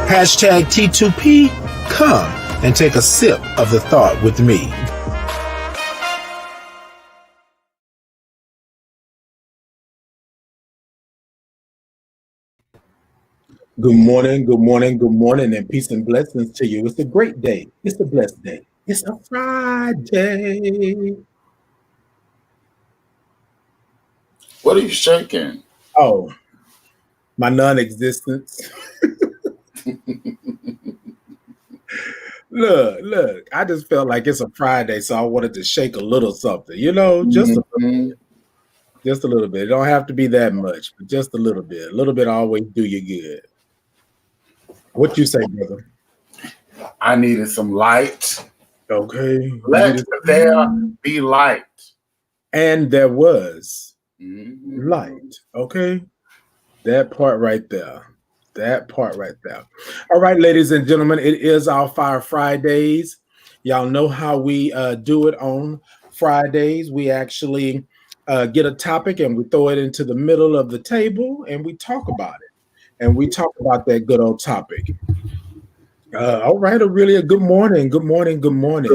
Hashtag T2P, come and take a sip of the thought with me. Good morning, good morning, good morning, and peace and blessings to you. It's a great day. It's a blessed day. It's a Friday. What are you shaking? Oh, my non-existence. Look, I just felt like it's a Friday, so I wanted to shake a little something, just a little bit. It don't have to be that much, but just a little bit. A little bit always do you good. What you say, brother? I needed some light. Okay. Let there be light. And there was light. Okay. That part right there. All right, ladies and gentlemen, it is our Fire Fridays. Y'all know how we do it on Fridays. We actually get a topic and we throw it into the middle of the table and we talk about it. And we talk about that good old topic. All right, Aurelia, good morning. Good morning. Good morning.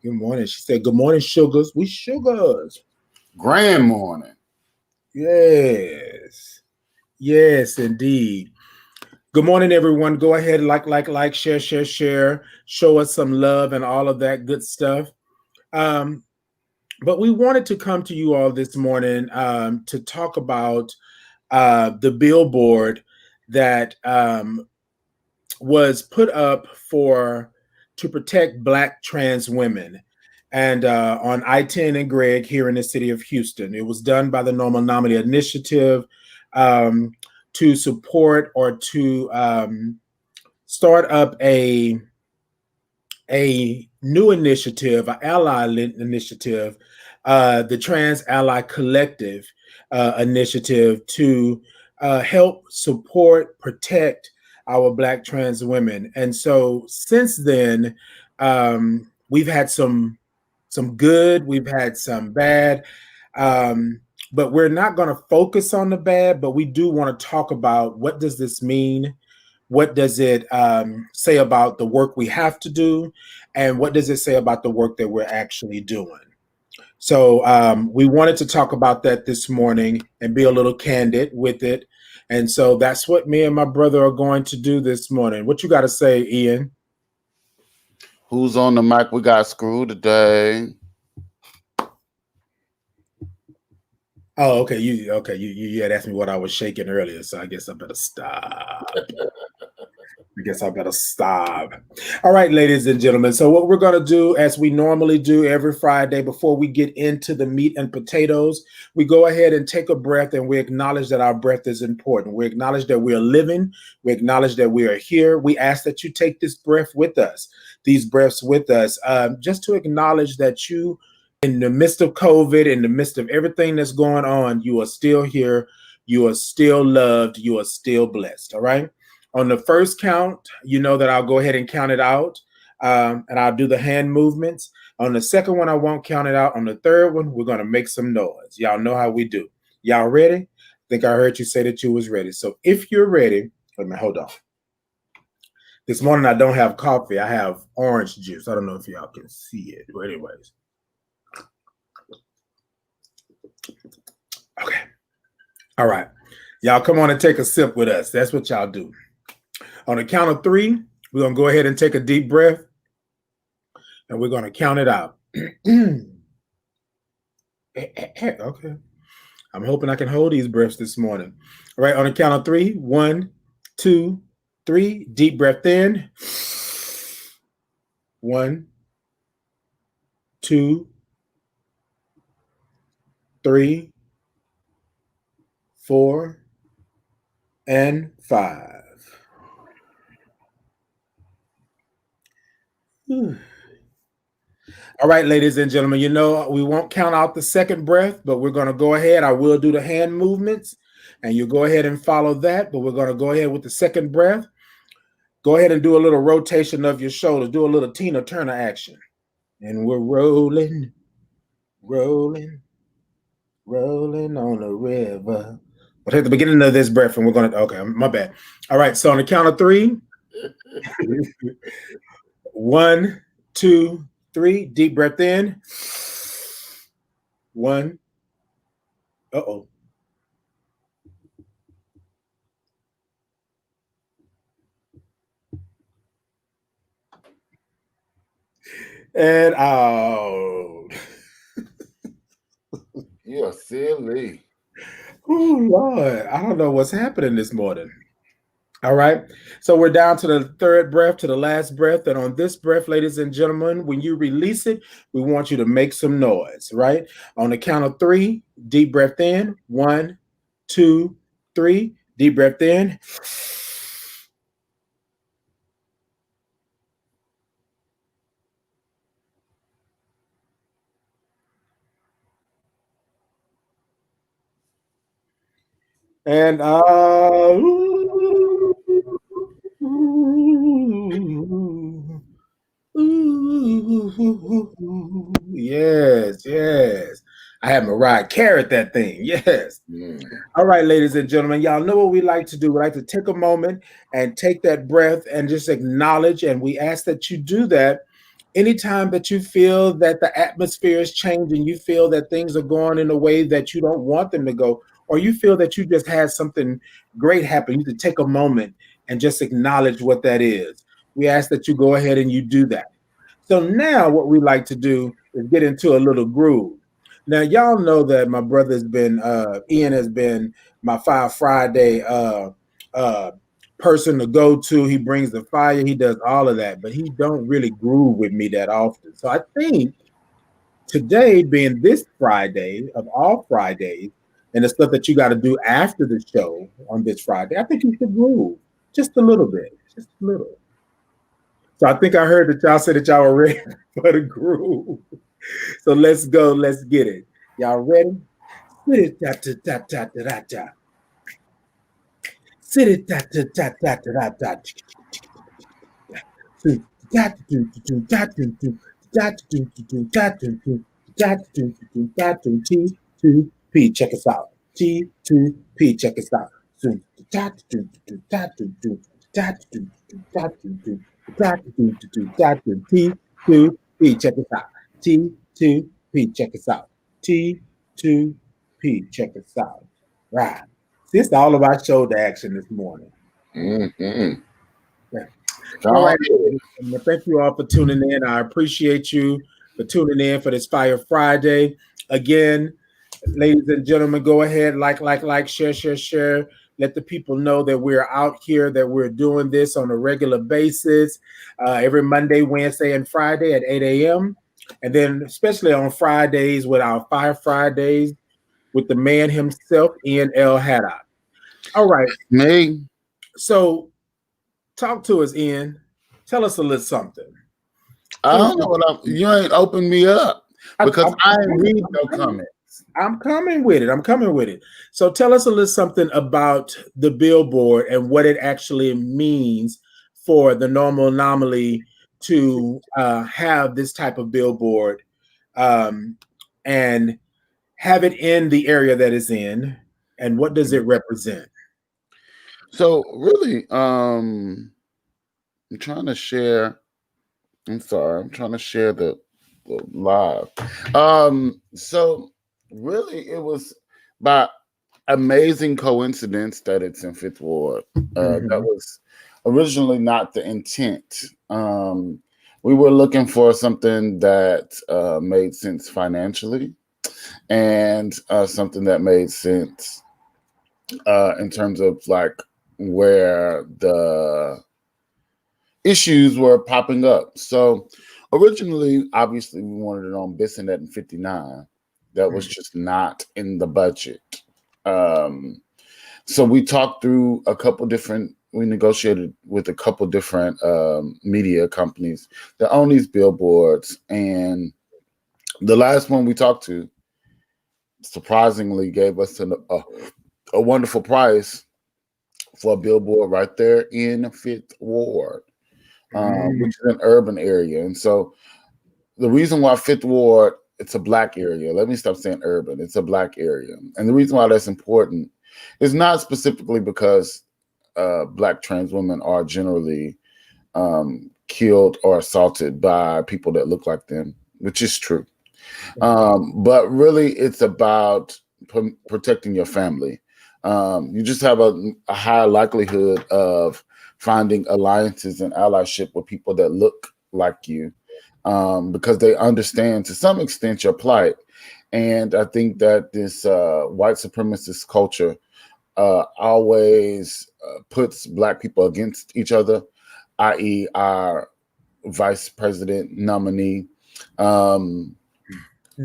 Good morning. She said, good morning, sugars. We sugars. Grand morning. Yes, indeed. Good morning, everyone. Go ahead, like, share. Show us some love and all of that good stuff. But we wanted to come to you all this morning to talk about the billboard that was put up to protect Black trans women, and on I10 and Gregg here in the city of Houston. It was done by the Normal Nominee Initiative to support or to start up a new initiative, an ally initiative, the Trans Ally Collective initiative to help support, protect our Black trans women. And so since then, we've had some good, we've had some bad, but we're not going to focus on the bad, but we do want to talk about what does this mean? What does it say about the work we have to do? And what does it say about the work that we're actually doing? So we wanted to talk about that this morning and be a little candid with it. And so that's what me and my brother are going to do this morning. What you got to say, Ian? Who's on the mic? We got Screw today. Oh, okay. You had asked me what I was shaking earlier, so I guess I better stop. All right, ladies and gentlemen. So what we're going to do, as we normally do every Friday, before we get into the meat and potatoes, we go ahead and take a breath and we acknowledge that our breath is important. We acknowledge that we are living. We acknowledge that we are here. We ask that you take this breath with us, these breaths with us, just to acknowledge that you, in the midst of COVID, in the midst of everything that's going on, you are still here. You are still loved. You are still blessed. All right. On the first count, you know that I'll go ahead and count it out, and I'll do the hand movements. On the second one, I won't count it out. On the third one, we're going to make some noise. Y'all know how we do. Y'all ready? I think I heard you say that you was ready. So if you're ready, hold on. This morning, I don't have coffee. I have orange juice. I don't know if y'all can see it. But anyways. Okay. All right. Y'all come on and take a sip with us. That's what y'all do. On the count of 3, we're going to go ahead and take a deep breath, and we're going to count it out. Okay. I'm hoping I can hold these breaths this morning. All right, on the count of 3, 1, 2, 3, deep breath in. 1, 2, 3, 4, and 5. All right, ladies and gentlemen, we won't count out the second breath, but we're going to go ahead. I will do the hand movements, and you go ahead and follow that, but we're going to go ahead with the second breath. Go ahead and do a little rotation of your shoulders. Do a little Tina Turner action. And we're rolling on the river. We'll take the beginning of this breath and we're going to, okay, my bad. All right. So on the count of 3, 1, 2, 3, deep breath in. 1. Uh-oh. And out. You're silly. Oh, Lord. I don't know what's happening this morning. All right. So we're down to the third breath, to the last breath. And on this breath, ladies and gentlemen, when you release it, we want you to make some noise, right? On the count of 3, deep breath in. 1, 2, 3. Deep breath in. And yes, yes. I have Mariah carrot that thing. Yes. All right, ladies and gentlemen, y'all know what we like to do. We like to take a moment and take that breath and just acknowledge. And we ask that you do that anytime that you feel that the atmosphere is changing, you feel that things are going in a way that you don't want them to go, or you feel that you just had something great happen. You can take a moment and just acknowledge what that is. We ask that you go ahead and you do that. So now what we like to do is get into a little groove. Now, y'all know that my brother's been, Ian has been my Fire Friday person to go to. He brings the fire, he does all of that, but he don't really groove with me that often. So I think today being this Friday of all Fridays, and the stuff that you got to do after the show on this Friday, I think you should groove just a little bit, just a little. So I think I heard that y'all said that y'all were ready for the groove. So let's go. Let's get it. Y'all ready? Sit it, da, da, da, da, da, da. Sit it, da, da, da, da, da, da, da. T2P, check us out. T2P, check us out. T2P, check us out. T2P, check us out. T2P, check us out. Right. See, it's all about shoulder action this morning. Mm-hmm. Yeah. All right. Thank you all for tuning in. I appreciate you for tuning in for this Fire Friday. Again, ladies and gentlemen, go ahead, like, share. Let the people know that we're out here, that we're doing this on a regular basis, every Monday, Wednesday, and Friday at 8 a.m. And then especially on Fridays with our Fire Fridays with the man himself, Ian L. Haddock. All right. Me? So talk to us, Ian. Tell us a little something. I don't know what you ain't opened me up because I ain't read no comments. I'm coming with it. So tell us a little something about the Billboard and what it actually means for the normal anomaly to have this type of billboard and have it in the area that it's in, and what does it represent? So really, I'm trying to share. I'm sorry, I'm trying to share the live. So really, it was by amazing coincidence that it's in Fifth Ward. That was originally not the intent. We were looking for something that made sense financially, and something that made sense in terms of like where the issues were popping up. So originally, obviously, we wanted it on Bissonnette and 59. That was just not in the budget. So we talked through we negotiated with a couple different media companies that own these billboards. And the last one we talked to surprisingly gave us a wonderful price for a billboard right there in Fifth Ward. Which is an urban area. And so the reason why Fifth Ward it's a Black area. Let me stop saying urban. It's a Black area. And the reason why that's important is not specifically because Black trans women are generally killed or assaulted by people that look like them, which is true. But really, it's about protecting your family. You just have a higher likelihood of finding alliances and allyship with people that look like you, because they understand to some extent your plight. And I think that this white supremacist culture always puts Black people against each other, i.e., our vice president nominee.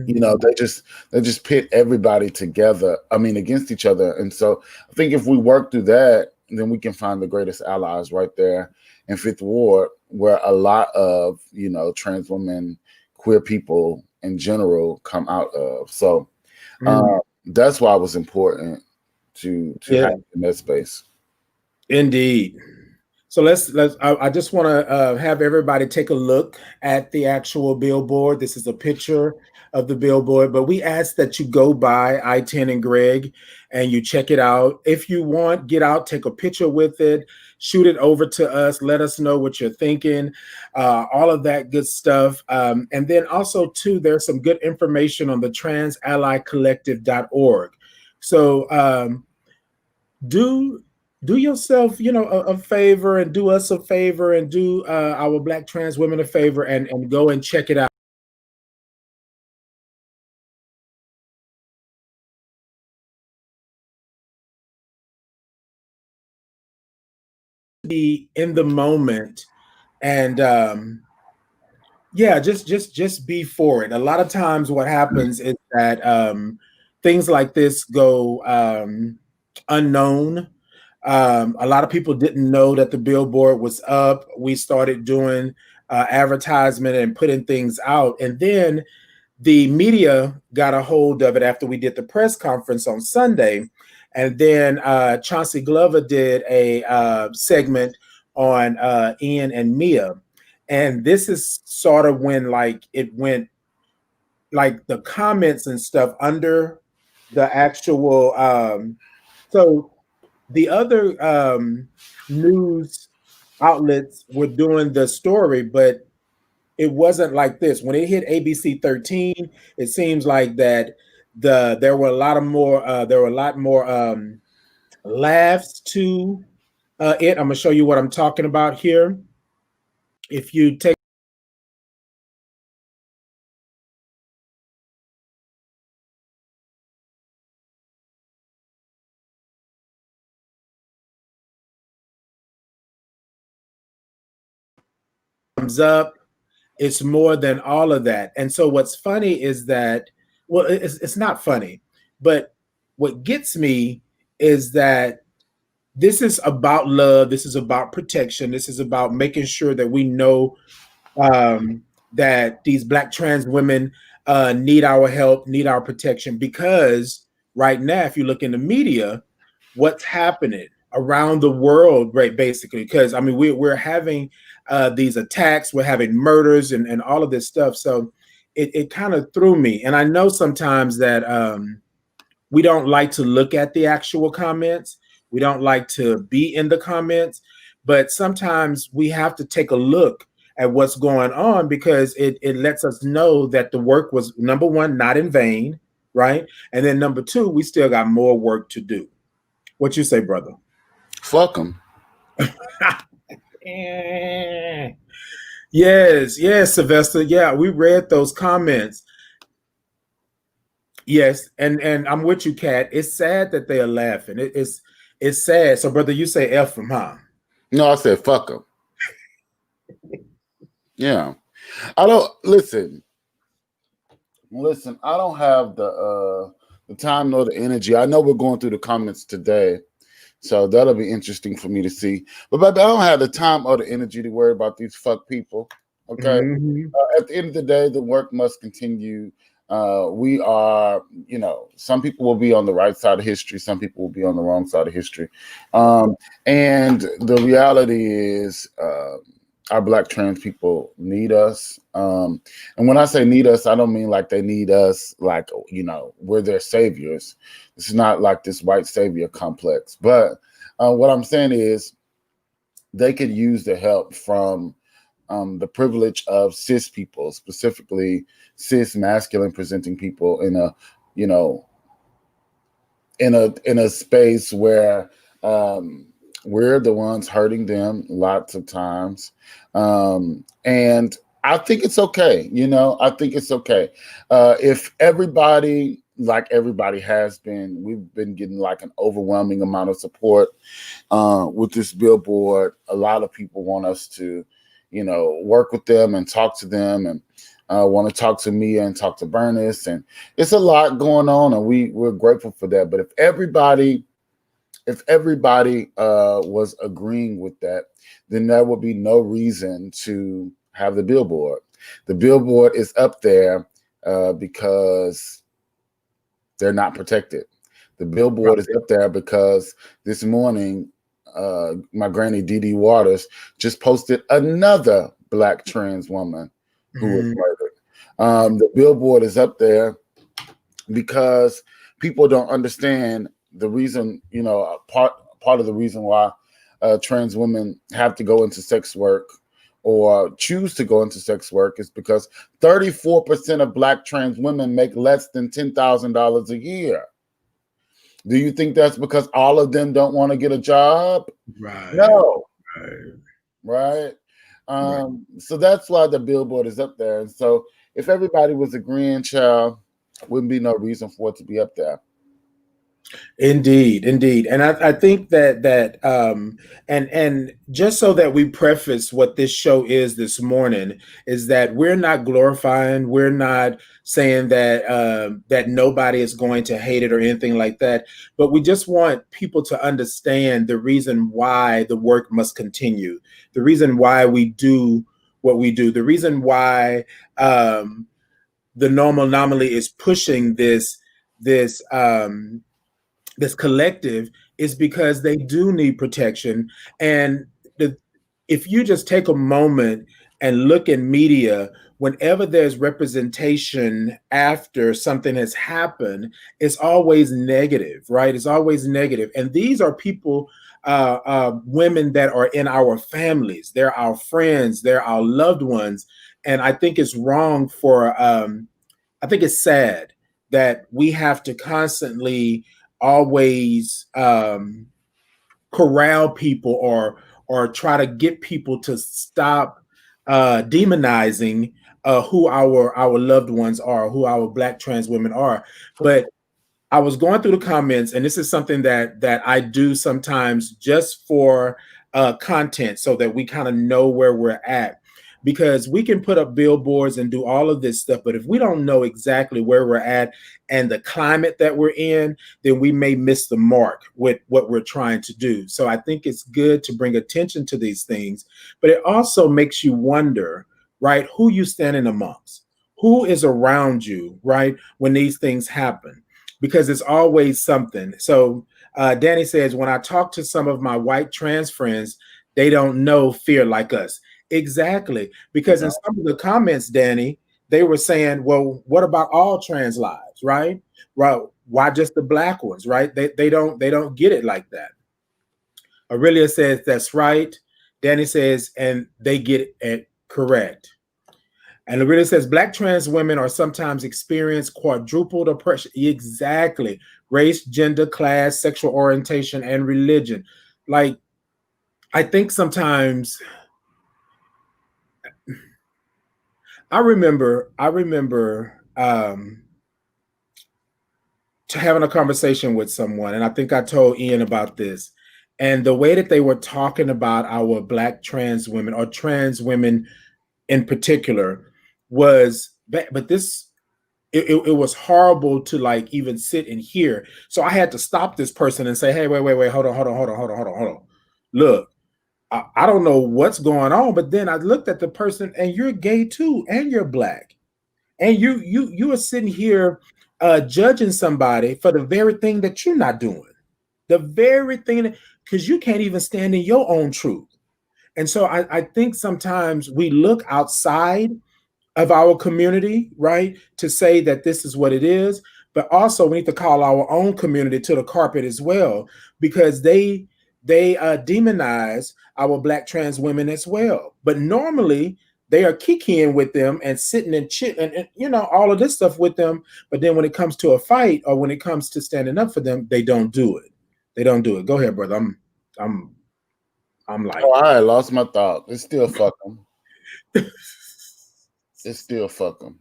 You know, they just pit everybody together, against each other. And so I think if we work through that, then we can find the greatest allies right there in Fifth Ward, where a lot of, trans women, queer people in general come out of. So that's why it was important to have in that space. Indeed. So I just want to have everybody take a look at the actual billboard. This is a picture of the billboard, but we ask that you go by I10 and Gregg and you check it out. If you want, get out, take a picture with it, shoot it over to us, let us know what you're thinking, all of that good stuff. And then also too, there's some good information on the transallycollective.org. So do yourself, a favor, and do us a favor, and do our Black trans women a favor, and go and check it out. Be in the moment, and just be for it. A lot of times what happens is that things like this go unknown. A lot of people didn't know that the billboard was up. We started doing advertisement and putting things out, and then the media got a hold of it after we did the press conference on Sunday. And then Chauncey Glover did a segment on Ian and Mia. And this is sort of when it went, like the comments and stuff under the actual. So the other news outlets were doing the story, but it wasn't like this. When it hit ABC 13, it seems like that there were a lot more laughs to it. I'm gonna show you what I'm talking about here. If you take thumbs up, it's more than all of that. And so what's funny is that, well, it's not funny, but what gets me is that this is about love. This is about protection. This is about making sure that we know that these Black trans women need our help, need our protection, because right now, if you look in the media, what's happening around the world, right, basically, because we're having these attacks, we're having murders and all of this stuff. So it kind of threw me. And I know sometimes that we don't like to look at the actual comments. We don't like to be in the comments, but sometimes we have to take a look at what's going on, because it lets us know that the work was, number one, not in vain, right? And then number two, we still got more work to do. What you say, brother? Fuck them. Yes, Sylvester. Yeah, we read those comments. Yes, and I'm with you, Kat. It's sad that they are laughing. It's sad. So, brother, you say F them, huh? No, I said fuck them. Yeah, I don't listen. I don't have the time nor the energy. I know we're going through the comments today, so that'll be interesting for me to see. But I don't have the time or the energy to worry about these fuck people. Okay. At the end of the day, the work must continue. We are, some people will be on the right side of history. Some people will be on the wrong side of history. And the reality is, our Black trans people need us. And when I say need us, I don't mean like they need us, like, we're their saviors. It's not like this white savior complex. But what I'm saying is they could use the help from the privilege of cis people, specifically cis masculine presenting people in a, in a space where we're the ones hurting them lots of times. And I think it's okay. I think it's okay. If everybody, like everybody has been, we've been getting like an overwhelming amount of support with this billboard. A lot of people want us to, work with them and talk to them, and want to talk to Mia and talk to Bernice. And it's a lot going on, and we're grateful for that. But if everybody was agreeing with that, then there would be no reason to have the billboard. The billboard is up there because they're not protected. The billboard is up there because this morning, my granny Dee Waters just posted another Black trans woman who was murdered. The billboard is up there because people don't understand the reason, part of the reason why trans women have to go into sex work or choose to go into sex work is because 34% of Black trans women make less than $10,000 a year. Do you think that's because all of them don't want to get a job? Right. No. Right. Right. So that's why the billboard is up there. And so if everybody was agreeing, child, wouldn't be no reason for it to be up there. Indeed. And I think that and just so that we preface what this show is this morning, is that we're not glorifying, we're not saying that nobody is going to hate it or anything like that, but we just want people to understand the reason why the work must continue, the reason why we do what we do, the reason why the normal anomaly is pushing this collective is because they do need protection. And if you just take a moment and look in media, whenever there's representation after something has happened, it's always negative, right? It's always negative. And these are people, women that are in our families, they're our friends, they're our loved ones. And I think it's wrong I think it's sad that we have to constantly always corral people or try to get people to stop demonizing who our loved ones are, who our Black trans women are. But I was going through the comments, and this is something that I do sometimes just for content, so that we kind of know where we're at. Because we can put up billboards and do all of this stuff, but if we don't know exactly where we're at and the climate that we're in, then we may miss the mark with what we're trying to do. So I think it's good to bring attention to these things, but it also makes you wonder, right, who you standing amongst, who is around you, right, when these things happen, because it's always something. So Danny says, when I talk to some of my white trans friends, they don't know fear like us. Exactly. Because in some of the comments, Danny, they were saying, well, what about all trans lives, right? Well, why just the Black ones, right? They don't get it like that. Aurelia says, that's right. Danny says, and they get it correct. And Aurelia says, Black trans women are sometimes experience quadrupled oppression. Exactly. Race, gender, class, sexual orientation, and religion. Like, I think sometimes I remember having a conversation with someone, and I think I told Ian about this. And the way that they were talking about our Black trans women, or trans women in particular, was but this it was horrible to like even sit and hear. So I had to stop this person and say, hey, wait, hold on. Look, I don't know what's going on, but then I looked at the person, and you're gay too, and you're Black, and you are sitting here judging somebody for the very thing that you're not doing, the very thing because you can't even stand in your own truth. And so I think sometimes we look outside of our community, right, to say that this is what it is. But also, we need to call our own community to the carpet as well, because they demonize our Black trans women as well. But normally, they are kikiing with them and sitting and chit and you know all of this stuff with them. But then when it comes to a fight or when it comes to standing up for them, they don't do it. They don't do it. Go ahead, brother. I'm I'm like, Oh, I lost my thought. It's still fuck them. It's still fuck them.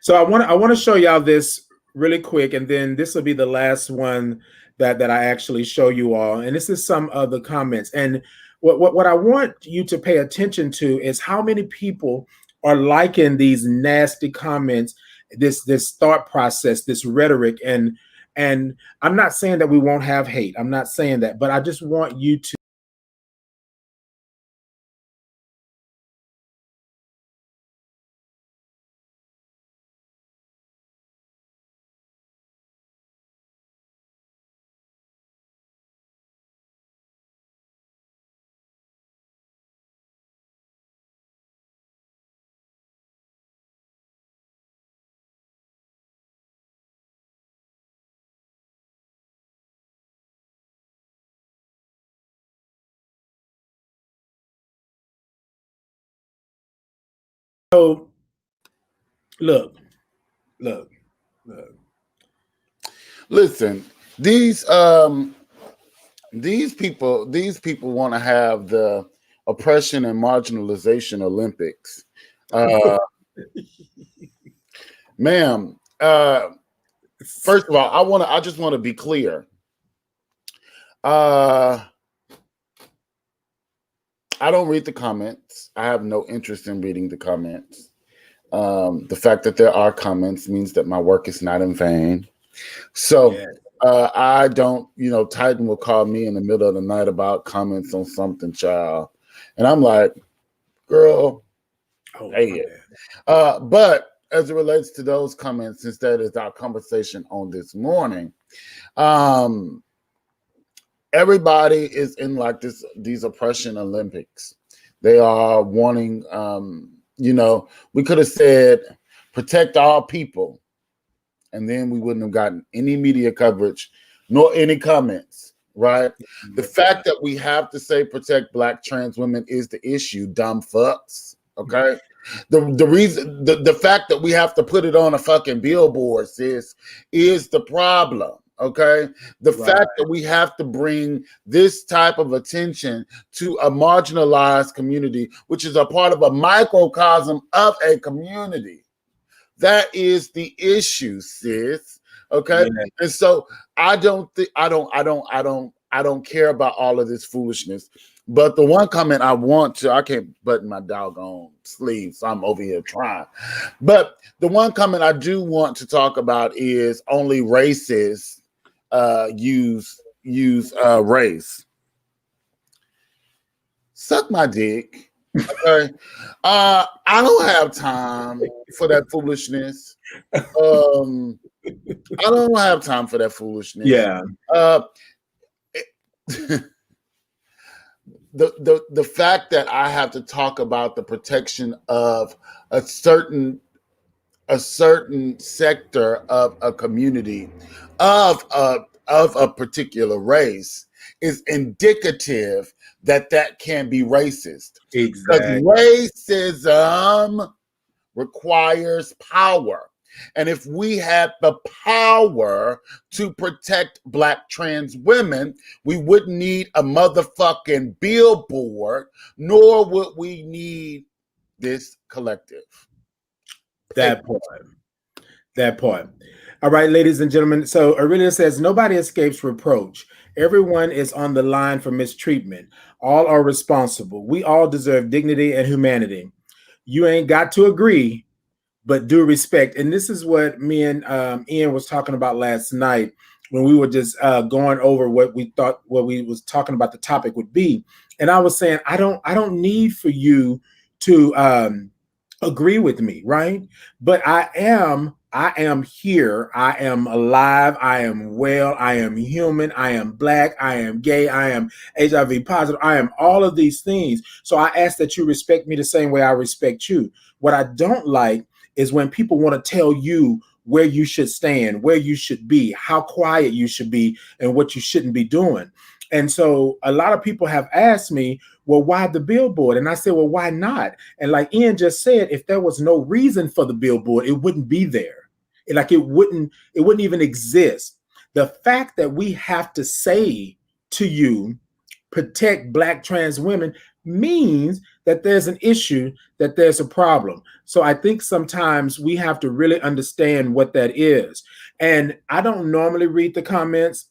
so I want to show y'all this really quick, and then this will be the last one that I actually show you all. And this is some of the comments. And what I want you to pay attention to is how many people are liking these nasty comments, this thought process, this rhetoric, and I'm not saying that we won't have hate. I'm not saying that, but I just want you to. So look, look. Listen, these people want to have the oppression and marginalization Olympics. Ma'am, first of all, I just want to be clear. I don't read the comments. I have no interest in reading the comments. The fact that there are comments means that my work is not in vain. So I don't, Titan will call me in the middle of the night about comments on something, child. And I'm like, girl, hey it. But as it relates to those comments, since that is our conversation on this morning, everybody is in like these oppression Olympics. They are wanting, we could have said protect all people, and then we wouldn't have gotten any media coverage nor any comments, right? The fact that we have to say protect Black trans women is the issue, dumb fucks, okay? The reason, the fact that we have to put it on a fucking billboard, sis, is the problem. Okay, the fact that we have to bring this type of attention to a marginalized community, which is a part of a microcosm of a community, that is the issue, sis. Okay, and so I don't care about all of this foolishness. But the one comment I can't button my doggone sleeve, so I'm over here trying. But the one comment I do want to talk about is only races use race. Suck my dick. Okay. I don't have time for that foolishness. I don't have time for that foolishness. Yeah. The fact that I have to talk about the protection of a certain sector of a community of a particular race is indicative that can be racist. Exactly. Because racism requires power. And if we had the power to protect Black trans women, we wouldn't need a motherfucking billboard, nor would we need this collective. That part. All right, ladies and gentlemen. So Aurelia says, nobody escapes reproach. Everyone is on the line for mistreatment. All are responsible. We all deserve dignity and humanity. You ain't got to agree, but do respect. And this is what me and Ian was talking about last night when we were just going over what we was talking about the topic would be. And I was saying, I don't need for you to agree with me, right? But I am I am here. I am alive. I am well. I am human. I am black. I am gay. I am HIV positive. I am all of these things. So I ask that you respect me the same way I respect you. What I don't like is when people want to tell you where you should stand, where you should be, how quiet you should be, and what you shouldn't be doing. And so a lot of people have asked me, well, why the billboard? And I said, well, why not? And like Ian just said, if there was no reason for the billboard, it wouldn't be there. Like it wouldn't even exist. The fact that we have to say to you, protect Black trans women, means that there's an issue, that there's a problem. So I think sometimes we have to really understand what that is. And I don't normally read the comments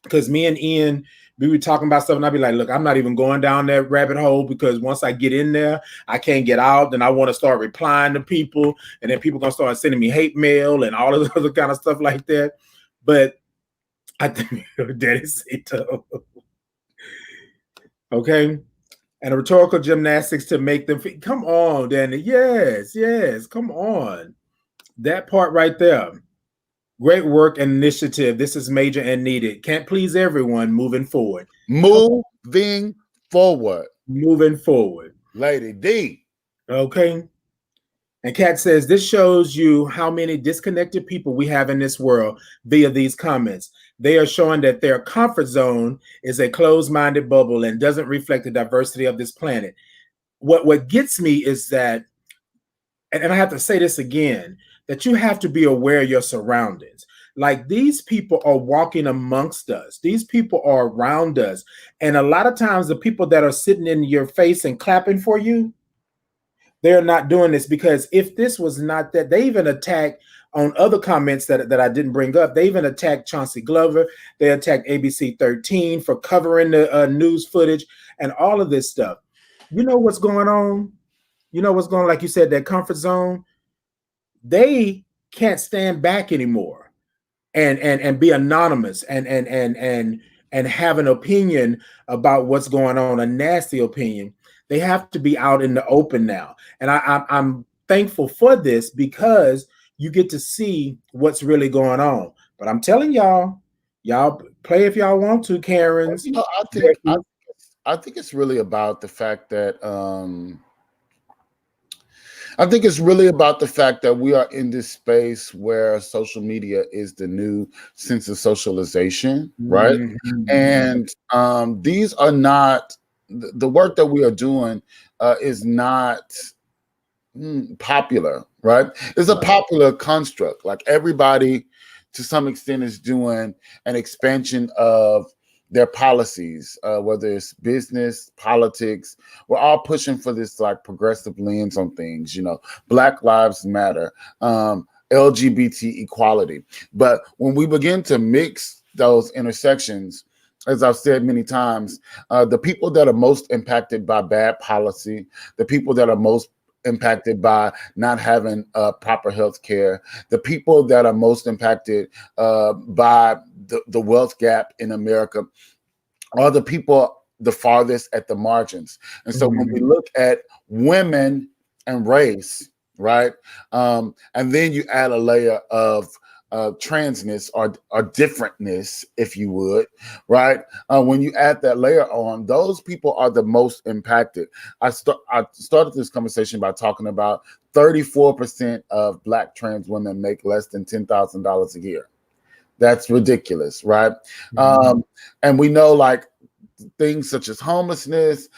because me and Ian, we were talking about stuff, and I'd be like, look, I'm not even going down that rabbit hole, because once I get in there, I can't get out. Then I want to start replying to people, and then people are going to start sending me hate mail and all of the other kind of stuff like that. But I think Daddy say so. Okay. And rhetorical gymnastics to make them come on, Danny. Yes, come on. That part right there. Great work and initiative. This is major and needed. Can't please everyone. Moving forward. Moving forward. Moving forward. Lady D. Okay. And Kat says, this shows you how many disconnected people we have in this world via these comments. They are showing that their comfort zone is a closed-minded bubble and doesn't reflect the diversity of this planet. What gets me is that, and I have to say this again, that you have to be aware of your surroundings. Like, these people are walking amongst us. These people are around us. And a lot of times the people that are sitting in your face and clapping for you, they're not doing this because if this was not that, they even attacked on other comments that I didn't bring up. They even attacked Chauncey Glover. They attacked ABC 13 for covering the news footage and all of this stuff. You know what's going on? You know what's going on? Like you said, that comfort zone. They can't stand back anymore and be anonymous and have an opinion about what's going on, a nasty opinion. They have to be out in the open now. And I'm thankful for this because you get to see what's really going on. But I'm telling y'all play if y'all want to, Karens. You know, I think it's really about the fact that we are in this space where social media is the new sense of socialization, right? Mm-hmm. And these are not the work that we are doing is not popular, right? It's a popular construct. Like, everybody to some extent is doing an expansion of their policies, whether it's business, politics. We're all pushing for this like progressive lens on things, you know, Black Lives Matter, LGBT equality. But when we begin to mix those intersections, as I've said many times, the people that are most impacted by bad policy, the people that are most impacted by not having proper health care, the people that are most impacted by the wealth gap in America are the people the farthest at the margins. And so when we look at women and race, right, and then you add a layer of transness or differentness, if you would, right? When you add that layer on, those people are the most impacted. I started this conversation by talking about 34% of Black trans women make less than $10,000 a year. That's ridiculous, right? And we know, like, things such as homelessness,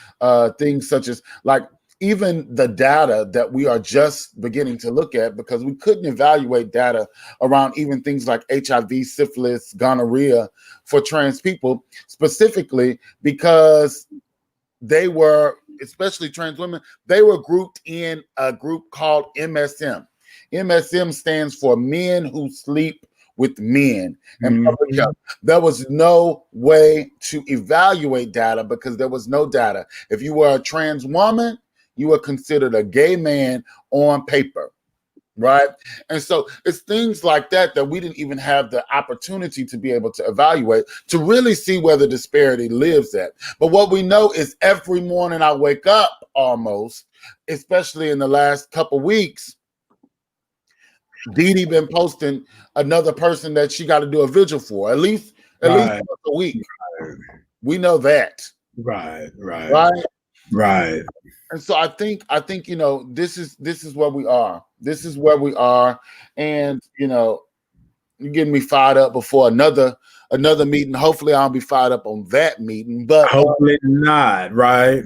things such as, like, even the data that we are just beginning to look at, because we couldn't evaluate data around even things like HIV, syphilis, gonorrhea for trans people, specifically because they were, especially trans women, they were grouped in a group called MSM. MSM stands for Men Who Sleep with Men and public health. There was no way to evaluate data because there was no data. If you were a trans woman, you were considered a gay man on paper, right? And so it's things like that that we didn't even have the opportunity to be able to evaluate, to really see where the disparity lives at. But what we know is every morning I wake up, almost, especially in the last couple weeks, Dee Dee been posting another person that she got to do a vigil for at least Right. once a week. We know that. Right. And so I think this is where we are. This is where we are, and you're getting me fired up before another meeting. Hopefully, I'll be fired up on that meeting, but hopefully not. Right?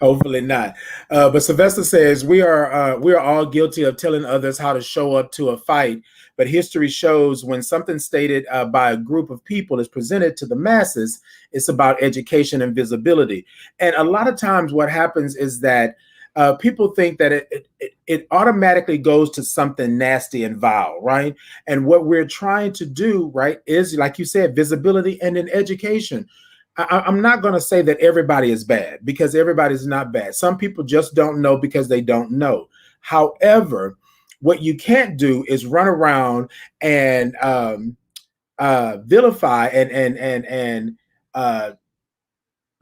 Hopefully not. But Sylvester says we are all guilty of telling others how to show up to a fight. But history shows when something stated by a group of people is presented to the masses, it's about education and visibility. And a lot of times, what happens is that people think that it automatically goes to something nasty and vile, right? And what we're trying to do, right, is, like you said, visibility and in education. I'm not going to say that everybody is bad, because everybody's not bad. Some people just don't know because they don't know. However, what you can't do is run around and vilify and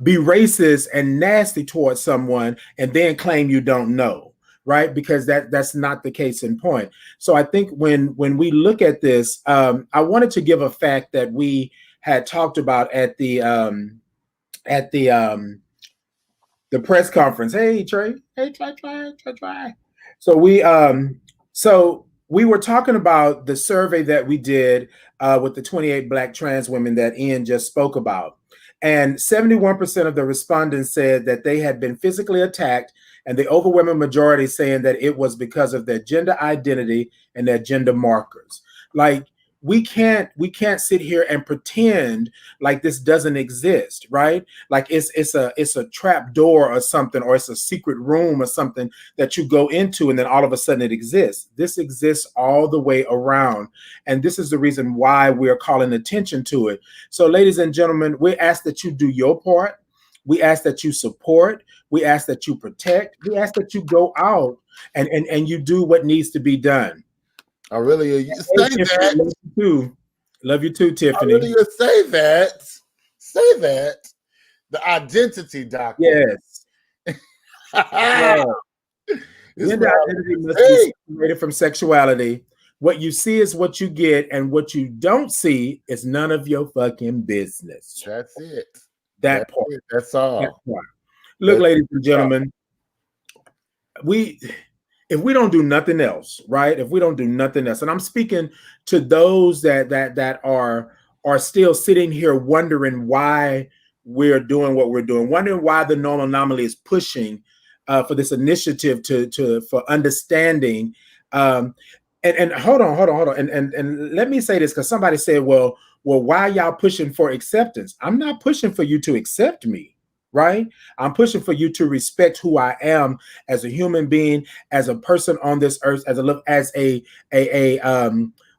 be racist and nasty towards someone and then claim you don't know, right? Because that's not the case in point. So I think when we look at this, I wanted to give a fact that we had talked about at the press conference. Hey Trey, hey Trey. So we were talking about the survey that we did with the 28 Black trans women that Ian just spoke about. And 71% of the respondents said that they had been physically attacked, and the overwhelming majority saying that it was because of their gender identity and their gender markers. Like, we can't sit here and pretend like this doesn't exist, right? Like it's a trap door or something, or it's a secret room or something that you go into and then all of a sudden it exists. This exists all the way around, and this is the reason why we're calling attention to it. So, ladies and gentlemen, we ask that you do your part. We ask that you support. We ask that you protect. We ask that you go out and you do what needs to be done. I really say that. Love you too, Tiffany. I really say that. Say that. The identity doctor. Yes. Yeah. Gender identity must be separated from sexuality. What you see is what you get, and what you don't see is none of your fucking business. That's it. That part. That's all. That part. Look, ladies and gentlemen, if we don't do nothing else, right? If we don't do nothing else, and I'm speaking to those that are still sitting here wondering why we're doing what we're doing, wondering why the normal anomaly is pushing for this initiative for understanding. And hold on, and let me say this, because somebody said, well, why y'all pushing for acceptance? I'm not pushing for you to accept me. Right? I'm pushing for you to respect who I am as a human being, as a person on this earth, as a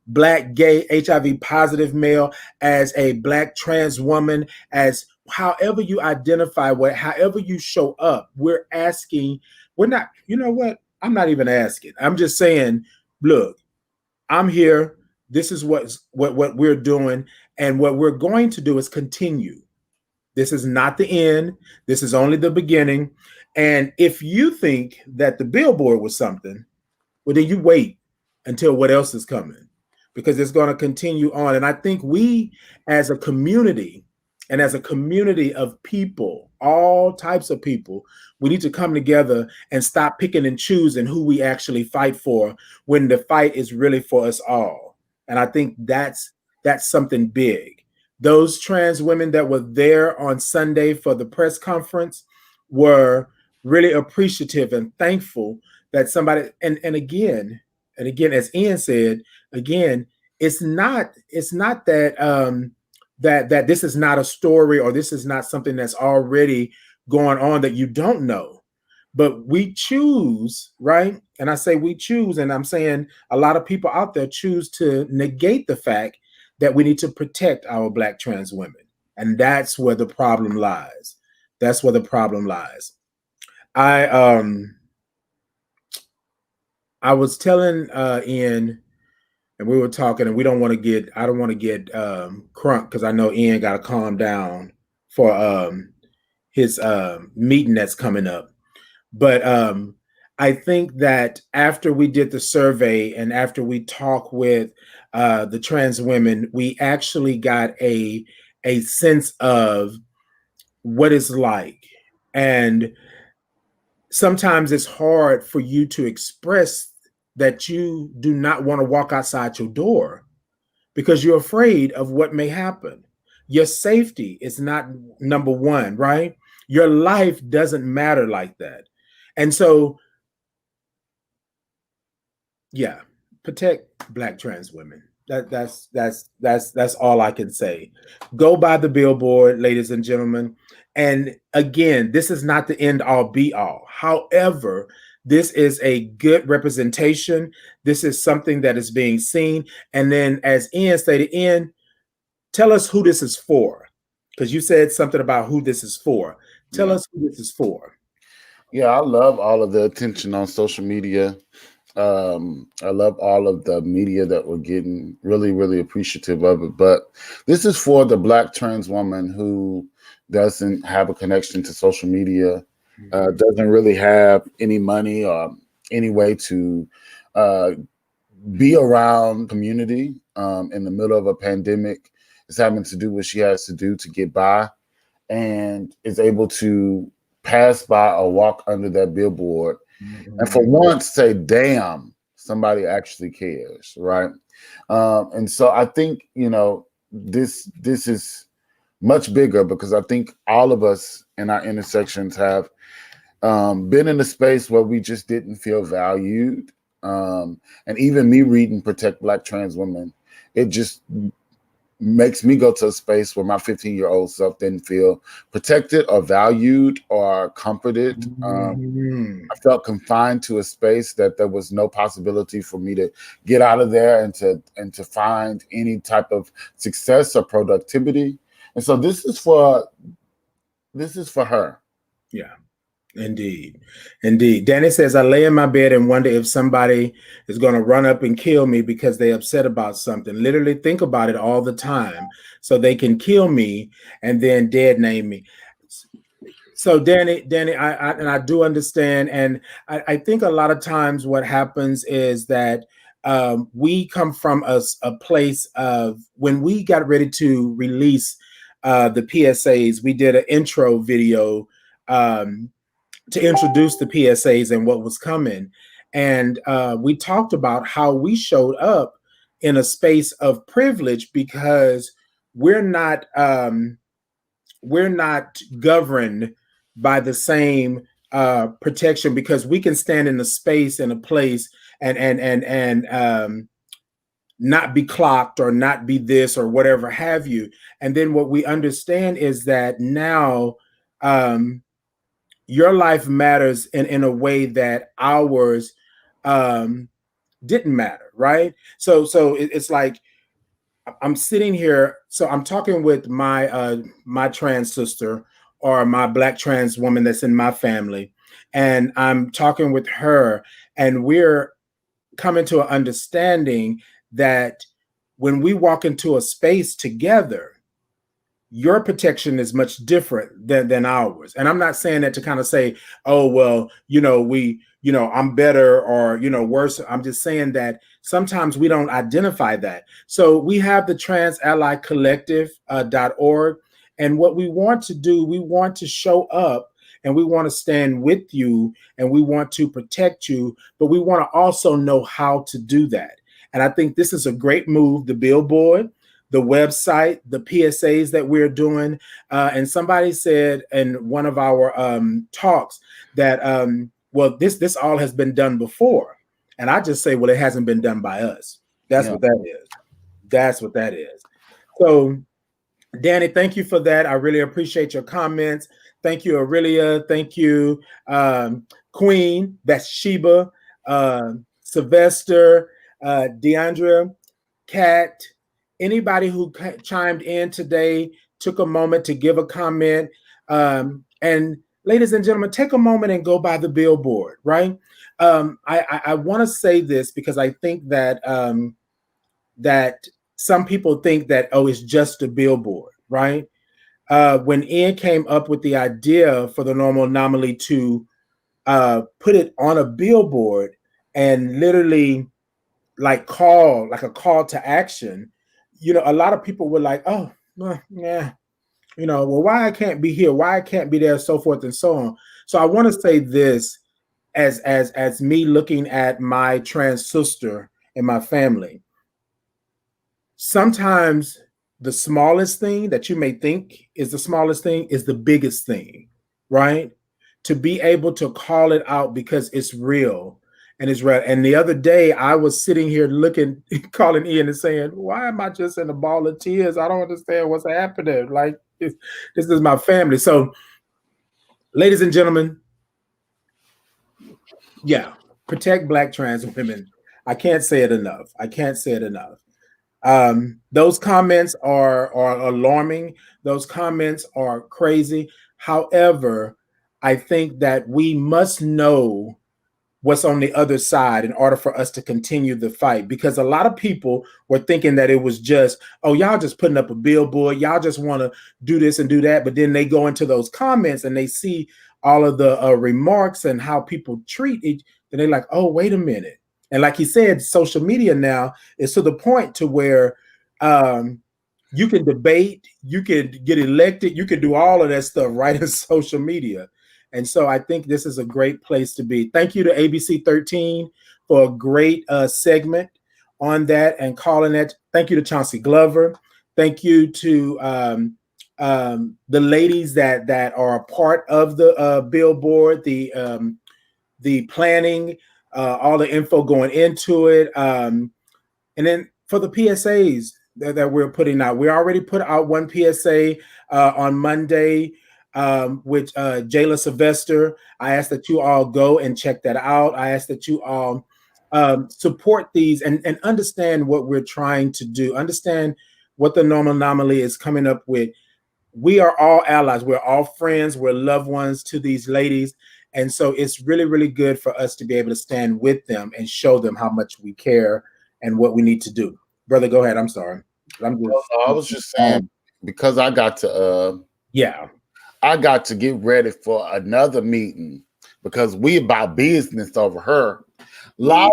Black, gay, HIV positive male, as a Black trans woman, as however you identify, however you show up. We're not, you know what? I'm not even asking. I'm just saying, look, I'm here. This is what we're doing. And what we're going to do is continue. This is not the end. This is only the beginning. And if you think that the Billboard was something, well, then you wait until what else is coming, because it's going to continue on. And I think we, as a community, and as a community of people, all types of people, we need to come together and stop picking and choosing who we actually fight for, when the fight is really for us all. And I think that's something big. Those trans women that were there on Sunday for the press conference were really appreciative and thankful that somebody, and again, as Ian said, again, it's not that that this is not a story, or this is not something that's already going on that you don't know. But we choose, right? And I say we choose, and I'm saying a lot of people out there choose to negate the fact that we need to protect our Black trans women. And that's where the problem lies. That's where the problem lies. I was telling Ian, and we were talking, and I don't want to get crunk, because I know Ian got to calm down for his meeting that's coming up. But I think that after we did the survey and after we talked with the trans women, we actually got a sense of what it's like. And sometimes it's hard for you to express that you do not want to walk outside your door because you're afraid of what may happen. Your safety is not number one, right? Your life doesn't matter like that. And so, yeah, protect Black trans women. That's all I can say. Go by the billboard, ladies and gentlemen. And again, this is not the end all be all. However, this is a good representation. This is something that is being seen. And then, as Ian stated, Ian, tell us who this is for, because you said something about who this is for. Tell us who this is for. Yeah, I love all of the attention on social media. I love all of the media that we're getting. Really, really appreciative of it. But this is for the Black trans woman who doesn't have a connection to social media, doesn't really have any money or any way to be around community in the middle of a pandemic, is having to do what she has to do to get by, and is able to pass by or walk under that billboard and for once say, damn, somebody actually cares, right? And so I think, this is much bigger, because I think all of us in our intersections have been in a space where we just didn't feel valued. And even me reading Protect Black Trans Women, it just makes me go to a space where my 15-year-old self didn't feel protected or valued or comforted. I felt confined to a space that there was no possibility for me to get out of there and to find any type of success or productivity. And so this is for her. Yeah. Indeed. Danny says, I lay in my bed and wonder if somebody is going to run up and kill me because they're upset about something. Literally think about it all the time so they can kill me and then dead name me. So Danny, I do understand. And I think a lot of times what happens is that we come from a place of, when we got ready to release the PSAs, we did an intro video to introduce the PSAs and what was coming. And we talked about how we showed up in a space of privilege because we're not governed by the same protection, because we can stand in a space and a place and not be clocked or not be this or whatever have you. And then what we understand is that now your life matters in a way that ours didn't matter, right? So it's like I'm sitting here, so I'm talking with my trans sister or my Black trans woman that's in my family, and I'm talking with her, and we're coming to an understanding that when we walk into a space together, your protection is much different than ours. And I'm not saying that to kind of say, oh, well, I'm better or, worse. I'm just saying that sometimes we don't identify that. So we have the Trans Ally Collective.org. And what we want to do, we want to show up and we want to stand with you and we want to protect you, but we want to also know how to do that. And I think this is a great move, the billboard, the website, the PSAs that we're doing. And somebody said in one of our talks that, well, this all has been done before. And I just say, well, it hasn't been done by us. That's what that is. That's what that is. So, Danny, thank you for that. I really appreciate your comments. Thank you, Aurelia. Thank you, Queen, Bathsheba, Sylvester, Deandra, Kat, anybody who chimed in today, took a moment to give a comment. And ladies and gentlemen, take a moment and go by the billboard, right? I want to say this because I think that that some people think that, oh, it's just a billboard, right? When Ian came up with the idea for the normal anomaly to put it on a billboard and literally like call, like a call to action, a lot of people were like, oh, well, yeah, well, why I can't be here, why I can't be there, so forth and so on. So I want to say this as me looking at my trans sister and my family. Sometimes the smallest thing that you may think is the smallest thing is the biggest thing, right? To be able to call it out because it's real and it's real. And the other day I was sitting here looking, calling Ian and saying, why am I just in a ball of tears? I don't understand what's happening. Like, this is my family. So, ladies and gentlemen, yeah, protect Black trans women. I can't say it enough. I can't say it enough. Those comments are alarming. Those comments are crazy. However, I think that we must know what's on the other side in order for us to continue the fight, because a lot of people were thinking that it was just, oh, y'all just putting up a billboard, y'all just want to do this and do that, but then they go into those comments and they see all of the remarks and how people treat each, then they're like, oh, wait a minute. And like he said, social media now is to the point to where you can debate, you can get elected, you can do all of that stuff right in social media. And so I think this is a great place to be. Thank you to ABC 13 for a great segment on that and calling it. Thank you to Chauncey Glover. Thank you to the ladies that are a part of the billboard, the planning, all the info going into it. And then for the PSAs that we're putting out, we already put out one PSA on Monday, with Jayla Sylvester. I ask that you all go and check that out. I ask that you all support these and understand what we're trying to do. Understand what the normal anomaly is coming up with. We are all allies. We're all friends. We're loved ones to these ladies. And so it's really, really good for us to be able to stand with them and show them how much we care and what we need to do. Brother, go ahead. I'm sorry. I was just saying, because I got to I got to get ready for another meeting because we about business over her. Lava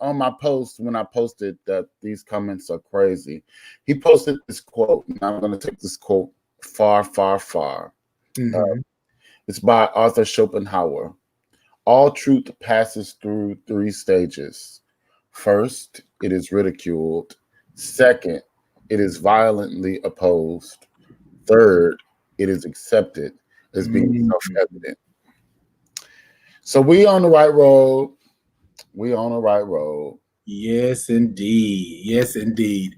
on my post, when I posted that these comments are crazy, he posted this quote, and I'm going to take this quote far, far, far. Mm-hmm. It's by Arthur Schopenhauer. All truth passes through 3 stages. First, it is ridiculed. Second, it is violently opposed. Third, it is accepted as being self-evident. So we on the right road. We on the right road. Yes, indeed. Yes, indeed.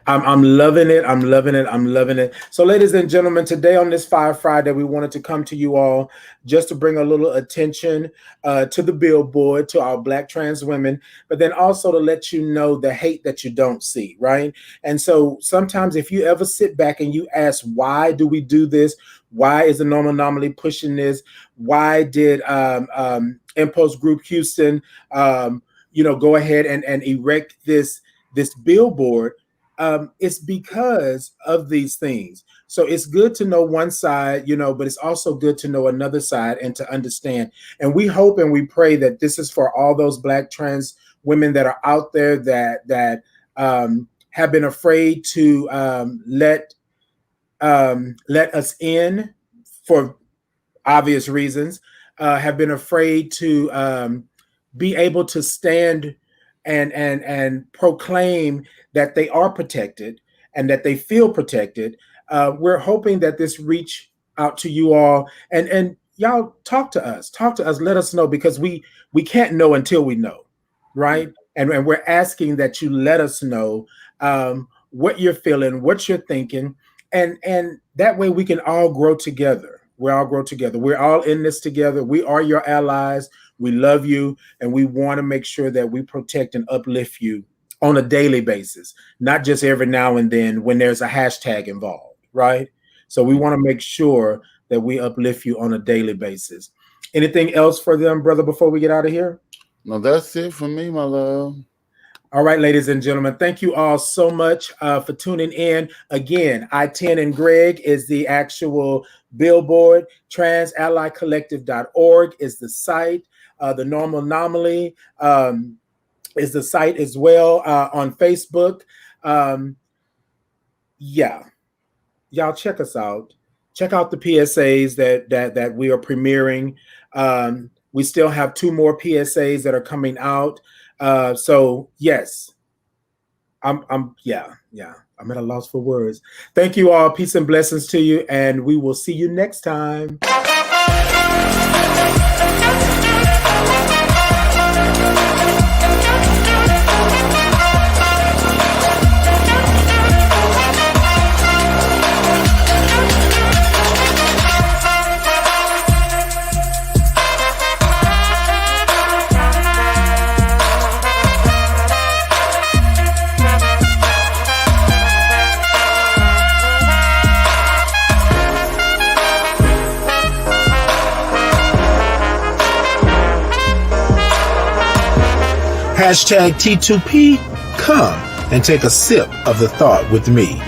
I'm loving it. I'm loving it. I'm loving it. So, ladies and gentlemen, today on this Fire Friday, we wanted to come to you all just to bring a little attention to the billboard, to our Black trans women, but then also to let you know the hate that you don't see, right? And so sometimes if you ever sit back and you ask, why do we do this? Why is the normal anomaly pushing this? Why did Impulse Group Houston go ahead and erect this billboard? It's because of these things. So it's good to know one side, but it's also good to know another side and to understand. And we hope and we pray that this is for all those Black trans women that are out there that have been afraid to let us in for obvious reasons, have been afraid to be able to stand and proclaim that they are protected and that they feel protected. We're hoping that this reach out to you all and y'all talk to us, let us know, because we can't know until we know, right? And we're asking that you let us know what you're feeling, what you're thinking, and that way we can all grow together. We're all in this together. We are your allies. We love you, and we want to make sure that we protect and uplift you on a daily basis, not just every now and then when there's a hashtag involved, right? So we want to make sure that we uplift you on a daily basis. Anything else for them, brother, before we get out of here? No, that's it for me, my love. All right, ladies and gentlemen, thank you all so much for tuning in. Again, I10 and Gregg is the actual Billboard. Transallycollective.org is the site. The Normal Anomaly is the site as well on Facebook. Yeah, y'all check us out. Check out the PSAs that we are premiering. We still have 2 more PSAs that are coming out. So yes, I'm I'm at a loss for words. Thank you all. Peace and blessings to you, and we will see you next time. Hashtag T2P, come and take a sip of the thought with me.